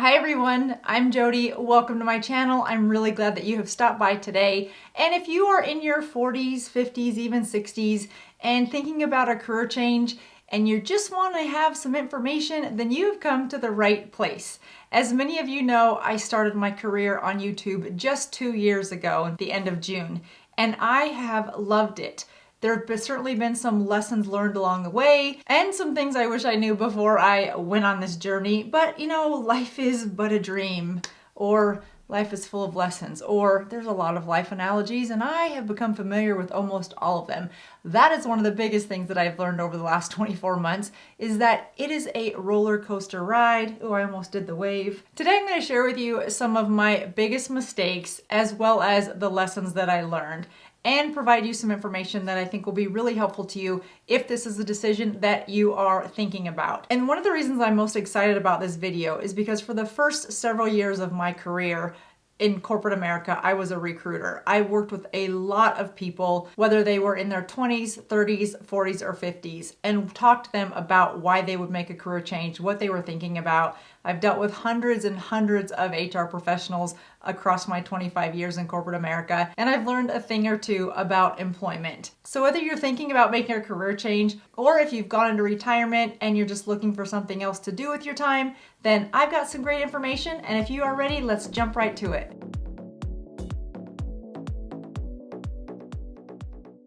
Hi everyone, I'm Jodi. Welcome to my channel. I'm really glad that you have stopped by today. And if you are in your 40s, 50s, even 60s and thinking about a career change and you just want to have some information, then you've come to the right place. As many of you know, I started my career on YouTube just 2 years ago at the end of June, and I have loved it. There have certainly been some lessons learned along the way and some things I wish I knew before I went on this journey. But you know, life is but a dream, or life is full of lessons, or there's a lot of life analogies, and I have become familiar with almost all of them. That is one of the biggest things that I've learned over the last 24 months, is that it is a roller coaster ride. Oh, I almost did the wave. Today I'm going to share with you some of my biggest mistakes as well as the lessons that I learned, and provide you some information that I think will be really helpful to you if this is a decision that you are thinking about. And one of the reasons I'm most excited about this video is because for the first several years of my career in corporate America, I was a recruiter. I worked with a lot of people, whether they were in their 20s, 30s, 40s, or 50s, and talked to them about why they would make a career change, what they were thinking about. I've dealt with hundreds and hundreds of HR professionals across my 25 years in corporate America, and I've learned a thing or two about employment. So whether you're thinking about making a career change, or if you've gone into retirement and you're just looking for something else to do with your time, then I've got some great information, and if you are ready, let's jump right to it.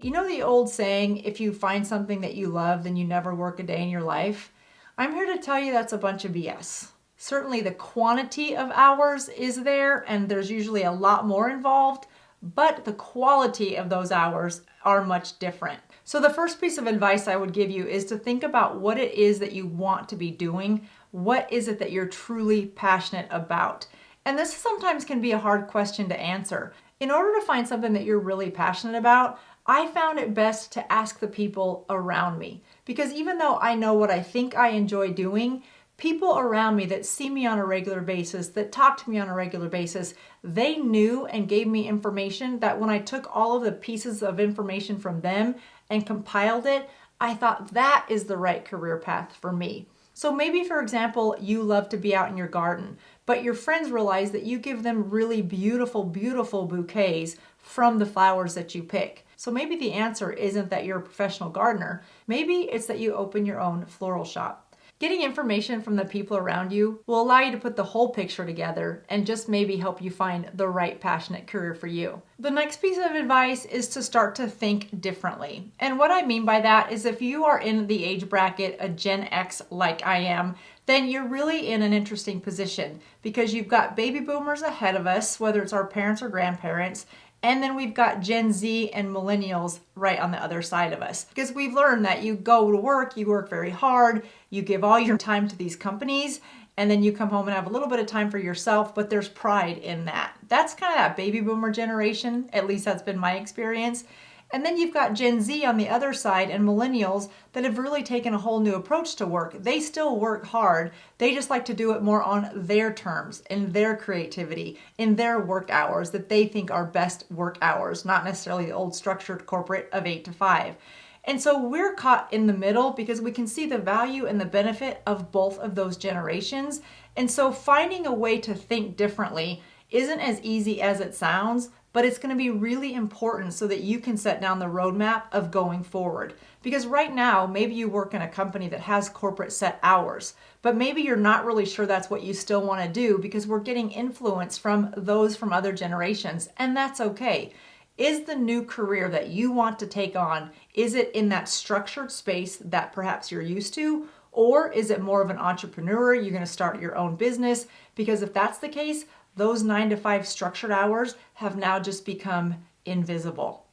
You know the old saying, if you find something that you love, then you never work a day in your life? I'm here to tell you that's a bunch of BS. Certainly the quantity of hours is there, and there's usually a lot more involved, but the quality of those hours are much different. So the first piece of advice I would give you is to think about what it is that you want to be doing. What is it that you're truly passionate about? And this sometimes can be a hard question to answer. In order to find something that you're really passionate about, I found it best to ask the people around me. Because even though I know what I think I enjoy doing, people around me that see me on a regular basis, that talk to me on a regular basis, they knew and gave me information that when I took all of the pieces of information from them and compiled it, I thought that is the right career path for me. So maybe, for example, you love to be out in your garden, but your friends realize that you give them really beautiful, beautiful bouquets from the flowers that you pick. So maybe the answer isn't that you're a professional gardener. Maybe it's that you open your own floral shop. Getting information from the people around you will allow you to put the whole picture together and just maybe help you find the right passionate career for you. The next piece of advice is to start to think differently. And what I mean by that is if you are in the age bracket, a Gen X like I am, then you're really in an interesting position because you've got baby boomers ahead of us, whether it's our parents or grandparents, and then we've got Gen Z and millennials right on the other side of us. Because we've learned that you go to work, you work very hard, you give all your time to these companies, and then you come home and have a little bit of time for yourself, but there's pride in that. That's kind of that baby boomer generation, at least that's been my experience. And then you've got Gen Z on the other side and millennials that have really taken a whole new approach to work. They still work hard. They just like to do it more on their terms, in their creativity, in their work hours that they think are best work hours, not necessarily the old structured corporate of 8 to 5. And so we're caught in the middle because we can see the value and the benefit of both of those generations. And so finding a way to think differently isn't as easy as it sounds, but it's going to be really important so that you can set down the roadmap of going forward. Because right now, maybe you work in a company that has corporate set hours, but maybe you're not really sure that's what you still want to do because we're getting influence from those from other generations, and that's okay. Is the new career that you want to take on, is it in that structured space that perhaps you're used to? Or is it more of an entrepreneur? You're going to start your own business? Because if that's the case, those 9 to 5 structured hours have now just become invisible.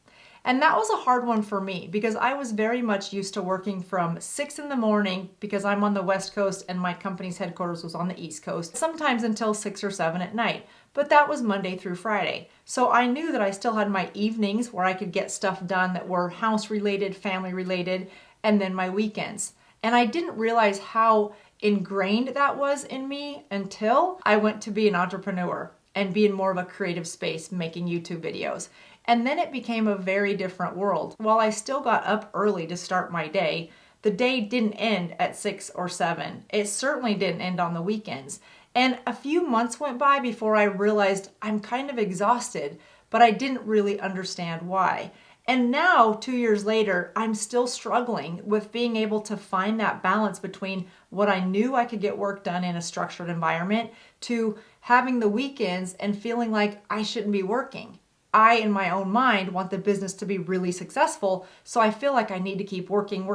And that was a hard one for me because I was very much used to working from 6 in the morning because I'm on the West Coast and my company's headquarters was on the East Coast, sometimes until 6 or 7 at night. But that was Monday through Friday. So I knew that I still had my evenings where I could get stuff done that were house related, family related, and then my weekends. And I didn't realize how ingrained that was in me until I went to be an entrepreneur and be in more of a creative space making YouTube videos. And then it became a very different world. While I still got up early to start my day, the day didn't end at 6 or 7. It certainly didn't end on the weekends. And a few months went by before I realized I'm kind of exhausted, but I didn't really understand why. And now, 2 years later, I'm still struggling with being able to find that balance between what I knew I could get work done in a structured environment to having the weekends and feeling like I shouldn't be working. I, in my own mind, want the business to be really successful, so I feel like I need to keep working.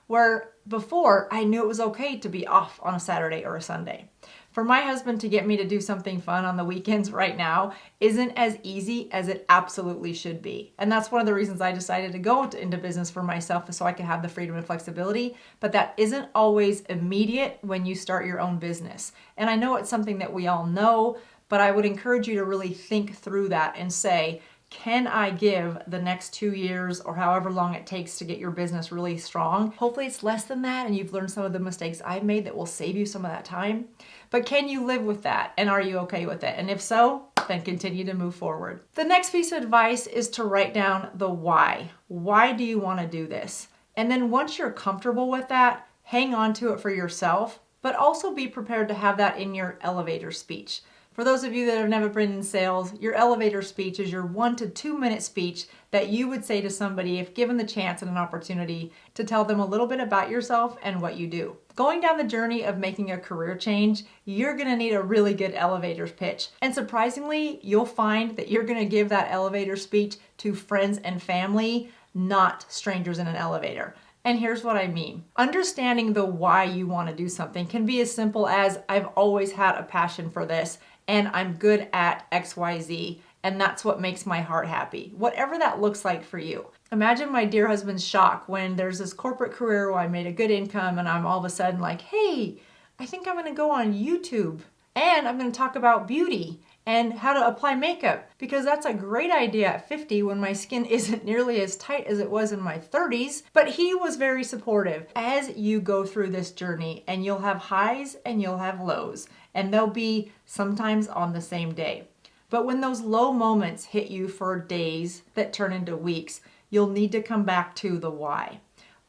Where before, I knew it was okay to be off on a Saturday or a Sunday. For my husband to get me to do something fun on the weekends right now isn't as easy as it absolutely should be. And that's one of the reasons I decided to go into business for myself, so I could have the freedom and flexibility. But that isn't always immediate when you start your own business. And I know it's something that we all know, but I would encourage you to really think through that and say, can I give the next 2 years or however long it takes to get your business really strong? Hopefully it's less than that and you've learned some of the mistakes I've made that will save you some of that time. But can you live with that? And are you okay with it? And if so, then continue to move forward. The next piece of advice is to write down the why. Why do you want to do this? And then once you're comfortable with that, hang on to it for yourself, but also be prepared to have that in your elevator speech. For those of you that have never been in sales, your elevator speech is your 1 to 2 minute speech that you would say to somebody if given the chance and an opportunity to tell them a little bit about yourself and what you do. Going down the journey of making a career change, you're going to need a really good elevator pitch. And surprisingly, you'll find that you're going to give that elevator speech to friends and family, not strangers in an elevator. And here's what I mean. Understanding the why you want to do something can be as simple as I've always had a passion for this and I'm good at XYZ, and that's what makes my heart happy. Whatever that looks like for you. Imagine my dear husband's shock when there's this corporate career where I made a good income and I'm all of a sudden like, hey, I think I'm going to go on YouTube and I'm going to talk about beauty and how to apply makeup, because that's a great idea at 50 when my skin isn't nearly as tight as it was in my 30s. But he was very supportive. As you go through this journey, and you'll have highs and you'll have lows, and they'll be sometimes on the same day. But when those low moments hit you for days that turn into weeks, you'll need to come back to the why.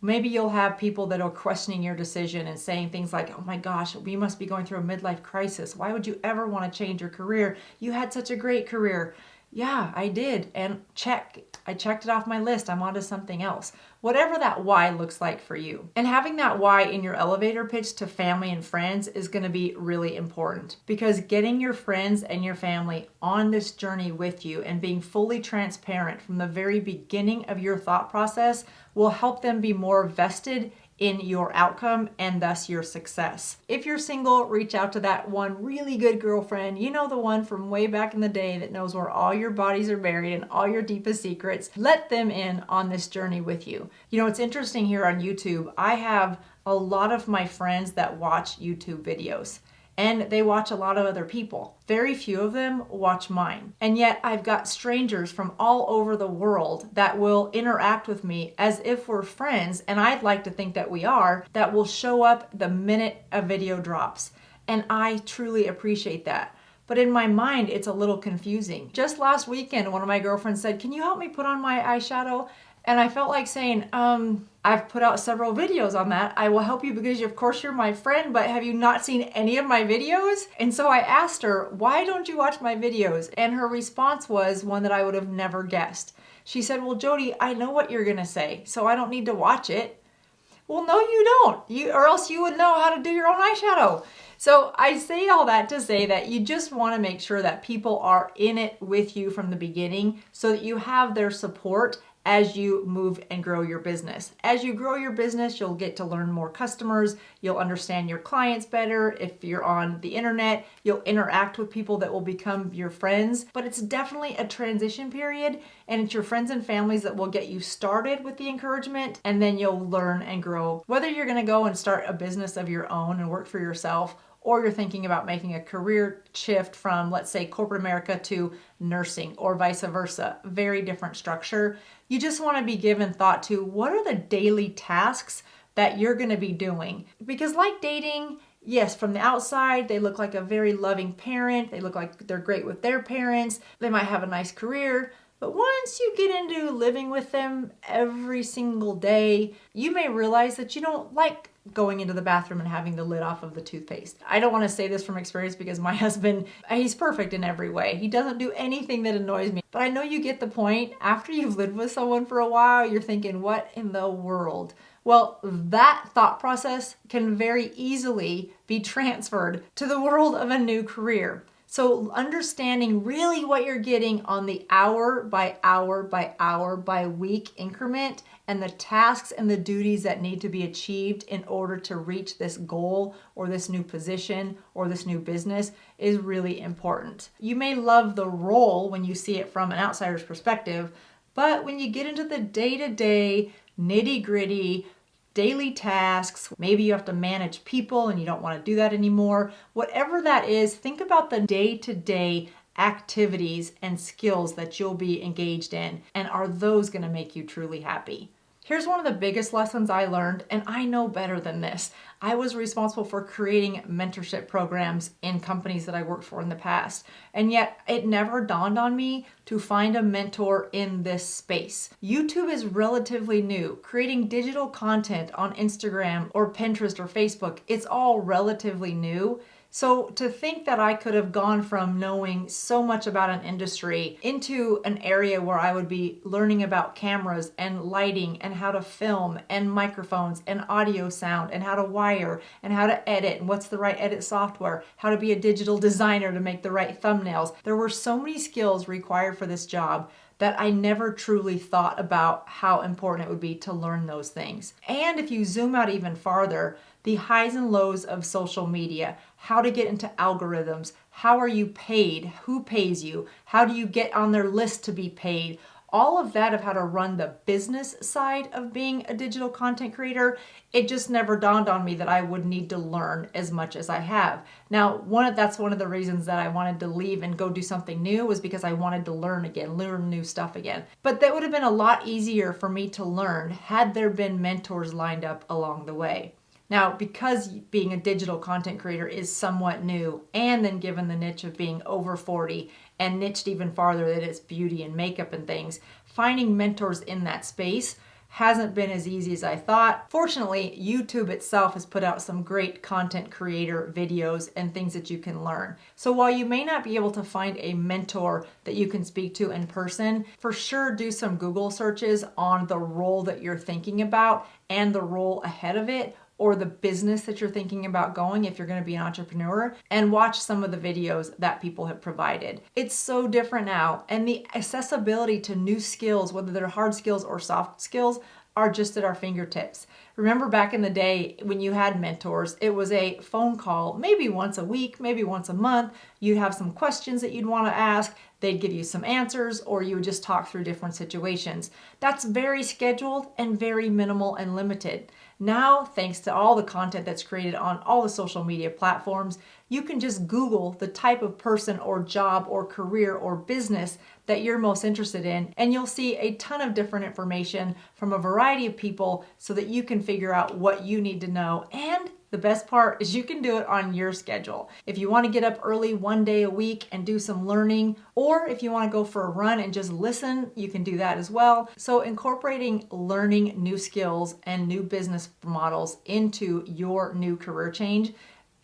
Maybe you'll have people that are questioning your decision and saying things like, oh my gosh, we must be going through a midlife crisis. Why would you ever want to change your career? You had such a great career. Yeah, I did. And check. I checked it off my list. I'm on to something else. Whatever that why looks like for you. And having that why in your elevator pitch to family and friends is going to be really important, because getting your friends and your family on this journey with you and being fully transparent from the very beginning of your thought process will help them be more vested in your outcome and thus your success. If you're single, reach out to that one really good girlfriend. You know, the one from way back in the day that knows where all your bodies are buried and all your deepest secrets. Let them in on this journey with you. You know, it's interesting here on YouTube. I have a lot of my friends that watch YouTube videos, and they watch a lot of other people. Very few of them watch mine. And yet I've got strangers from all over the world that will interact with me as if we're friends, and I'd like to think that we are, that will show up the minute a video drops. And I truly appreciate that. But in my mind, it's a little confusing. Just last weekend, one of my girlfriends said, can you help me put on my eyeshadow? And I felt like saying, I've put out several videos on that. I will help you because of course you're my friend, but have you not seen any of my videos? And so I asked her, why don't you watch my videos? And her response was one that I would have never guessed. She said, well, Jodi, I know what you're gonna say, so I don't need to watch it. Well, no, you don't, or else you would know how to do your own eyeshadow. So I say all that to say that you just want to make sure that people are in it with you from the beginning so that you have their support as you move and grow your business. As you grow your business, you'll get to learn more customers. You'll understand your clients better. If you're on the internet, you'll interact with people that will become your friends. But it's definitely a transition period, and it's your friends and families that will get you started with the encouragement, and then you'll learn and grow. Whether you're going to go and start a business of your own and work for yourself, or you're thinking about making a career shift from, let's say, corporate America to nursing or vice versa, very different structure. You just want to be given thought to what are the daily tasks that you're going to be doing. Because like dating, yes, from the outside, they look like a very loving parent. They look like they're great with their parents. They might have a nice career. But once you get into living with them every single day, you may realize that you don't like going into the bathroom and having the lid off of the toothpaste. I don't want to say this from experience because my husband, he's perfect in every way. He doesn't do anything that annoys me. But I know you get the point. After you've lived with someone for a while, you're thinking, what in the world? Well, that thought process can very easily be transferred to the world of a new career. So understanding really what you're getting on the hour by hour by hour by week increment and the tasks and the duties that need to be achieved in order to reach this goal or this new position or this new business is really important. You may love the role when you see it from an outsider's perspective, but when you get into the day-to-day nitty-gritty daily tasks, maybe you have to manage people and you don't want to do that anymore. Whatever that is, think about the day-to-day activities and skills that you'll be engaged in, and are those going to make you truly happy? Here's one of the biggest lessons I learned, and I know better than this. I was responsible for creating mentorship programs in companies that I worked for in the past, and yet it never dawned on me to find a mentor in this space. YouTube is relatively new. Creating digital content on Instagram or Pinterest or Facebook, it's all relatively new. So to think that I could have gone from knowing so much about an industry into an area where I would be learning about cameras and lighting and how to film and microphones and audio sound and how to wire and how to edit and what's the right edit software, how to be a digital designer to make the right thumbnails. There were so many skills required for this job that I never truly thought about how important it would be to learn those things. And if you zoom out even farther, the highs and lows of social media, how to get into algorithms, how are you paid, who pays you, how do you get on their list to be paid, all of that of how to run the business side of being a digital content creator, it just never dawned on me that I would need to learn as much as I have. Now, that's one of the reasons that I wanted to leave and go do something new, was because I wanted to learn again, learn new stuff again. But that would have been a lot easier for me to learn had there been mentors lined up along the way. Now, because being a digital content creator is somewhat new, and then given the niche of being over 40 and niched even farther that it's beauty and makeup and things, finding mentors in that space hasn't been as easy as I thought. Fortunately, YouTube itself has put out some great content creator videos and things that you can learn. So while you may not be able to find a mentor that you can speak to in person, for sure do some Google searches on the role that you're thinking about and the role ahead of it, or the business that you're thinking about going if you're going to be an entrepreneur, and watch some of the videos that people have provided. It's so different now, and the accessibility to new skills, whether they're hard skills or soft skills, are just at our fingertips. Remember back in the day when you had mentors, it was a phone call, maybe once a week, maybe once a month. You'd have some questions that you'd want to ask. They'd give you some answers, or you would just talk through different situations. That's very scheduled and very minimal and limited. Now, thanks to all the content that's created on all the social media platforms, you can just Google the type of person or job or career or business that you're most interested in, and you'll see a ton of different information from a variety of people so that you can figure out what you need to know. And the best part is you can do it on your schedule. If you want to get up early one day a week and do some learning, or if you want to go for a run and just listen, you can do that as well. So incorporating learning new skills and new business models into your new career change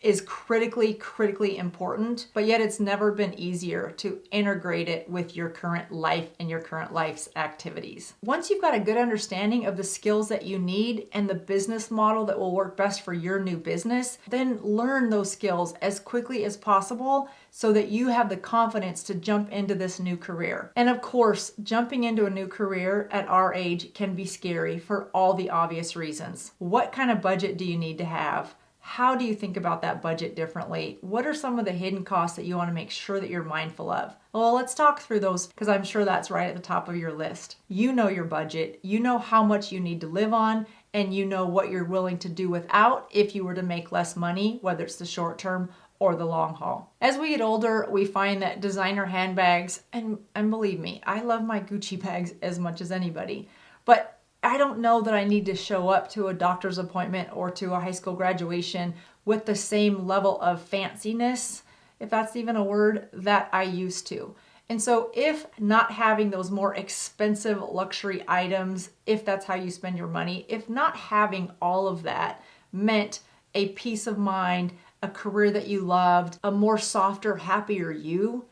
is critically important, but yet it's never been easier to integrate it with your current life and your current life's activities. Once you've got a good understanding of the skills that you need and the business model that will work best for your new business, then learn those skills as quickly as possible so that you have the confidence to jump into this new career. And of course, jumping into a new career at our age can be scary for all the obvious reasons. What kind of budget do you need to have? How do you think about that budget differently? What are some of the hidden costs that you want to make sure that you're mindful of? Well, let's talk through those, because I'm sure that's right at the top of your list. You know your budget, you know how much you need to live on, and you know what you're willing to do without if you were to make less money, whether it's the short term or the long haul. As we get older, we find that designer handbags, and believe me, I love my Gucci bags as much as anybody, but I don't know that I need to show up to a doctor's appointment or to a high school graduation with the same level of fanciness, if that's even a word, that I used to. And so if not having those more expensive luxury items, if that's how you spend your money, if not having all of that meant a peace of mind, a career that you loved, a more softer, happier you,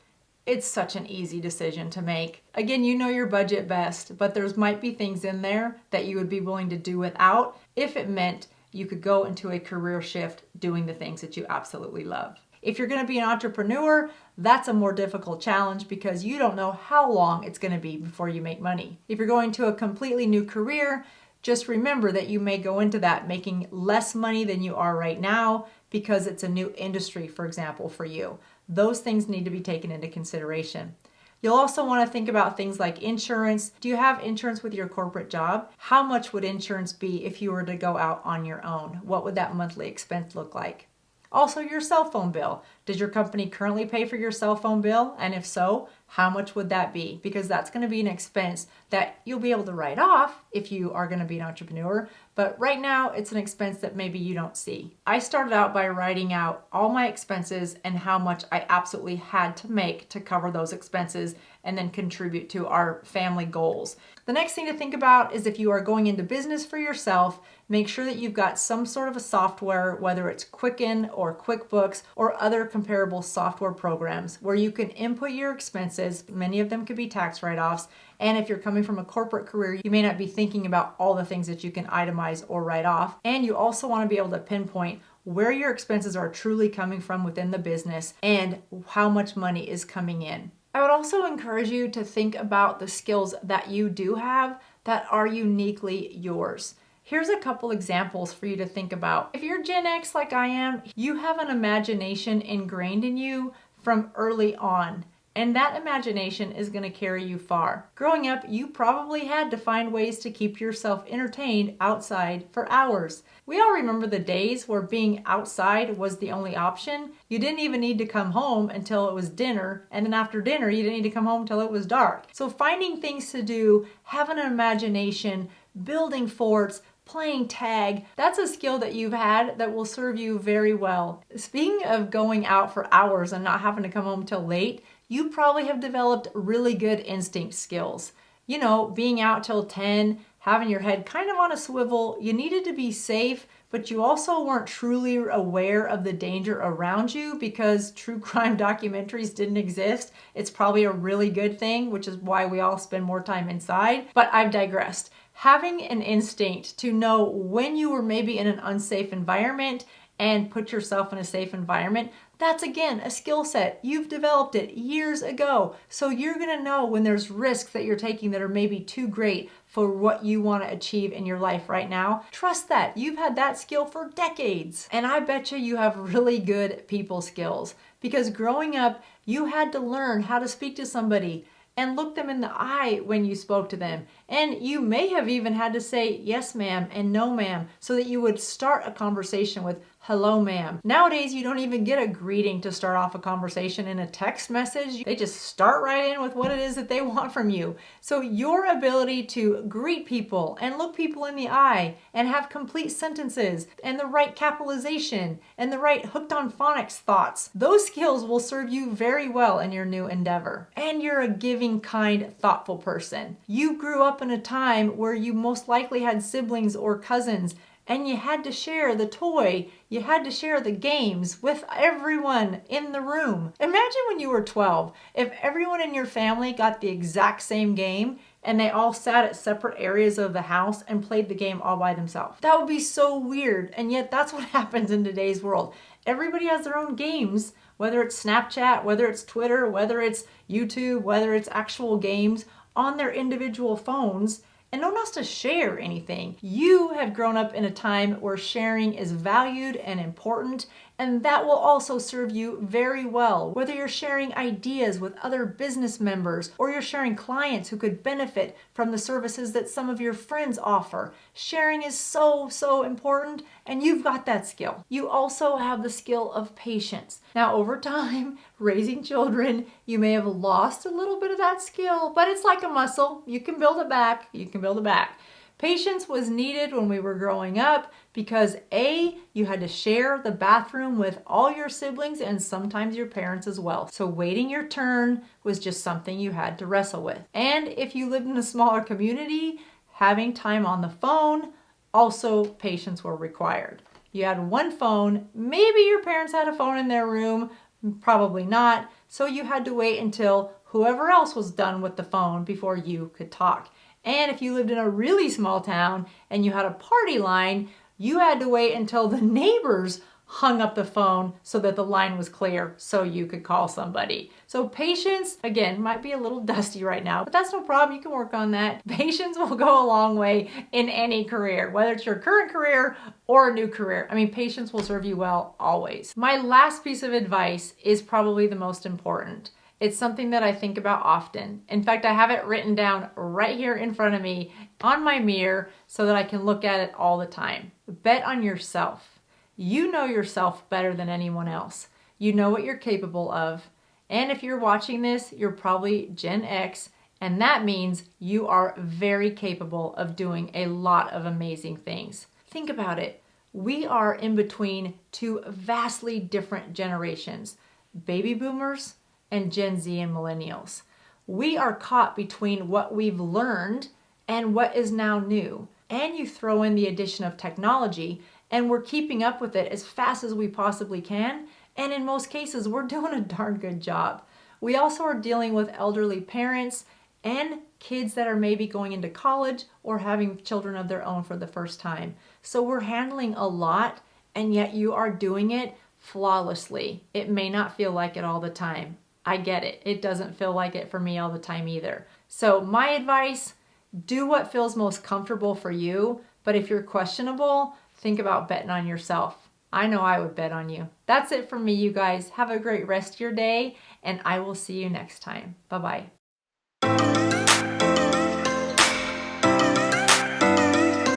it's such an easy decision to make. Again, you know your budget best, but there might be things in there that you would be willing to do without if it meant you could go into a career shift doing the things that you absolutely love. If you're going to be an entrepreneur, that's a more difficult challenge because you don't know how long it's going to be before you make money. If you're going to a completely new career, just remember that you may go into that making less money than you are right now because it's a new industry, for example, for you. Those things need to be taken into consideration. You'll also want to think about things like insurance. Do you have insurance with your corporate job? How much would insurance be if you were to go out on your own? What would that monthly expense look like? Also, your cell phone bill. Does your company currently pay for your cell phone bill? And if so, how much would that be? Because that's going to be an expense that you'll be able to write off if you are going to be an entrepreneur. But right now, it's an expense that maybe you don't see. I started out by writing out all my expenses and how much I absolutely had to make to cover those expenses and then contribute to our family goals. The next thing to think about is if you are going into business for yourself, make sure that you've got some sort of a software, whether it's Quicken or QuickBooks or other comparable software programs where you can input your expenses. Many of them could be tax write-offs. And if you're coming from a corporate career, you may not be thinking about all the things that you can itemize or write off. And you also want to be able to pinpoint where your expenses are truly coming from within the business and how much money is coming in. I would also encourage you to think about the skills that you do have that are uniquely yours. Here's a couple examples for you to think about. If you're Gen X like I am, you have an imagination ingrained in you from early on. And that imagination is going to carry you far. Growing up, you probably had to find ways to keep yourself entertained outside for hours. We all remember the days where being outside was the only option. You didn't even need to come home until it was dinner, and then after dinner, you didn't need to come home until it was dark. So finding things to do, having an imagination, building forts, playing tag, that's a skill that you've had that will serve you very well. Speaking of going out for hours and not having to come home till late, you probably have developed really good instinct skills. You know, being out till 10, having your head kind of on a swivel, you needed to be safe, but you also weren't truly aware of the danger around you because true crime documentaries didn't exist. It's probably a really good thing, which is why we all spend more time inside. But I've digressed. Having an instinct to know when you were maybe in an unsafe environment and put yourself in a safe environment, that's again a skill set. You've developed it years ago. So you're going to know when there's risks that you're taking that are maybe too great for what you want to achieve in your life right now. Trust that. You've had that skill for decades. And I bet you have really good people skills because growing up, you had to learn how to speak to somebody and look them in the eye when you spoke to them. And you may have even had to say yes ma'am and no ma'am so that you would start a conversation with hello ma'am. Nowadays you don't even get a greeting to start off a conversation in a text message. They just start right in with what it is that they want from you. So your ability to greet people and look people in the eye and have complete sentences and the right capitalization and the right hooked on phonics thoughts, those skills will serve you very well in your new endeavor. And you're a giving, kind, thoughtful person. You grew up in a time where you most likely had siblings or cousins and you had to share the toy, you had to share the games with everyone in the room. Imagine when you were 12, if everyone in your family got the exact same game and they all sat at separate areas of the house and played the game all by themselves. That would be so weird, and yet that's what happens in today's world. Everybody has their own games, whether it's Snapchat, whether it's Twitter, whether it's YouTube, whether it's actual games on their individual phones, and no one has to share anything. You have grown up in a time where sharing is valued and important, and that will also serve you very well. Whether you're sharing ideas with other business members or you're sharing clients who could benefit from the services that some of your friends offer, sharing is so important, and you've got that skill. You also have the skill of patience. Now, over time, raising children, you may have lost a little bit of that skill, but it's like a muscle. You can build it back. Patience was needed when we were growing up because A, you had to share the bathroom with all your siblings and sometimes your parents as well. So waiting your turn was just something you had to wrestle with. And if you lived in a smaller community, having time on the phone, also patience were required. You had one phone, maybe your parents had a phone in their room, probably not, so you had to wait until whoever else was done with the phone before you could talk. And if you lived in a really small town and you had a party line, you had to wait until the neighbors hung up the phone so that the line was clear so you could call somebody. So patience, again, might be a little dusty right now, but that's no problem. You can work on that. Patience will go a long way in any career, whether it's your current career or a new career. I mean, patience will serve you well always. My last piece of advice is probably the most important. It's something that I think about often. In fact, I have it written down right here in front of me on my mirror so that I can look at it all the time. Bet on yourself. You know yourself better than anyone else. You know what you're capable of. And if you're watching this, you're probably Gen X, and that means you are very capable of doing a lot of amazing things. Think about it. We are in between two vastly different generations, baby boomers and Gen Z and millennials. We are caught between what we've learned and what is now new. And you throw in the addition of technology, and we're keeping up with it as fast as we possibly can. And in most cases, we're doing a darn good job. We also are dealing with elderly parents and kids that are maybe going into college or having children of their own for the first time. So we're handling a lot, and yet you are doing it flawlessly. It may not feel like it all the time. I get it. It doesn't feel like it for me all the time either. So my advice, do what feels most comfortable for you. But if you're questionable, think about betting on yourself. I know I would bet on you. That's it from me, you guys. Have a great rest of your day, and I will see you next time. Bye-bye.